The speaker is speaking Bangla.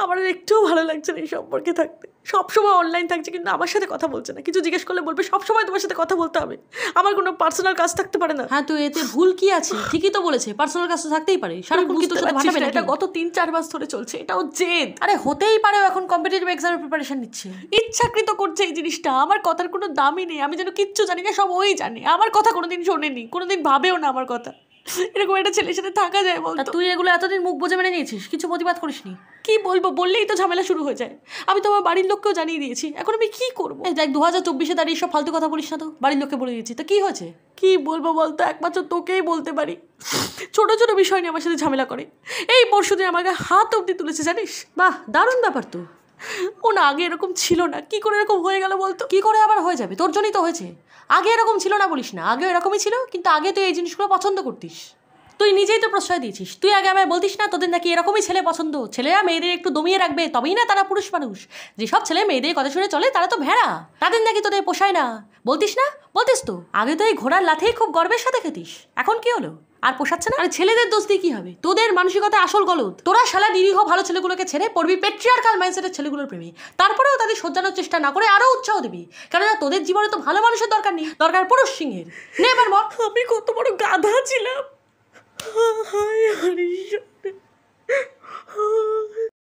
আমার একটুও ভালো লাগছে না এই সম্পর্কে থাকতে। সবসময় অনলাইন থাকছে কিন্তু আমার সাথে কথা বলছে না। কিছু জিজ্ঞেস করলে বলবে সবসময় তোমার সাথে কথা বলতে হবে, আমার কোনো পার্সোনাল কাজ থাকতে পারে না। হ্যাঁ, তো এতে ভুল কি আছে? ঠিকই তো বলেছে, পার্সোনাল কাজ তো থাকতেই পারে। সারাক্ষণ কি তোর সাথে ভাটাবে না? এটা গত 3-4 মাস ধরে চলছে, এটাও জেদ। আরে হতেই পারে এখন কম্পিটিটিভ এক্সামের প্রিপারেশন নিচ্ছে, ইচ্ছাকৃত করছে এই জিনিসটা। আমার কথার কোনো দামই নেই, আমি যেন কিচ্ছু জানি না, সব ওই জানে। আমার কথা কোনোদিন শোনেনি, কোনোদিন ভাবেও না আমার কথা। এরকম একটা ছেলের সাথে থাকা যায় বলতো? তুই এগুলো এতদিন মুখ বুঝে মেনে নিয়েছিস, কিছু প্রতিবাদ করিসনি? কি বলবো, বললেই তো ঝামেলা শুরু হয়ে যায়। আমি তো আমার বাড়ির লোককেও জানিয়ে দিয়েছি, এখন আমি কি করবো? এই দেখ 2024-এ দাঁড়িয়ে সব ফালতু কথা বলিস না তো। বাড়ির লোককে বলে দিয়েছি, তো কি হয়েছে? কি বলবো বলতো, একমাত্র তোকেই বলতে পারি। ছোট ছোট বিষয় নিয়ে আমার সাথে ঝামেলা করে। এই পরশুদিন আমাকে হাত অবধি তুলেছে জানিস। বাহ, দারুণ ব্যাপার তো। ও না আগে এরকম ছিল না, কি করে এরকম হয়ে গেল বলতো? কি করে আবার হয়ে যাবে? তোর জন্যই তো হয়েছে। আগে এরকম ছিল না বলিস না, আগে এরকমই ছিল, কিন্তু আগে তুই এই জিনিসগুলো পছন্দ করতিস। তুই নিজেই তো প্রশ্রয় দিয়েছিস। তুই আগে আমায় বলতিস না তোদের নাকি এরকমই ছেলে পছন্দ, ছেলেরা মেয়েদের একটু দমিয়ে রাখবে তবেই না তারা পুরুষ মানুষ। যেসব ছেলে মেয়েদের কথা শুনে চলে তারা তো ভেড়া, তাদের নাকি তোদের পোষায় না। বলতিস না? বলতিস তো। আগে তো এই ঘোড়ার লাথেই খুব গর্বের সাথে খেতিস, এখন কি হলো? আর পোষাচ্ছে না? আরে ছেলেদের দোষ দিয়ে কি হবে? তোদের মানসিকতা আসল গলদ। তোরা শালা নিরীহ ভালো ছেলেগুলোকে ছেড়ে পড়বি পেট্রিয়ার্কাল মাইন্ডসেটের ছেলেগুলোর প্রেমে। তারপরেও তাদের সজ্জানোর চেষ্টা না করে আরো উৎসাহ দিবি, কেননা তোদের জীবনে তো ভালো মানুষের দরকার নেই, দরকার পুরুষ সিংহের। নে এবার বল, আমি কত বড় গাধা ছিলাম। হায় হরিশ।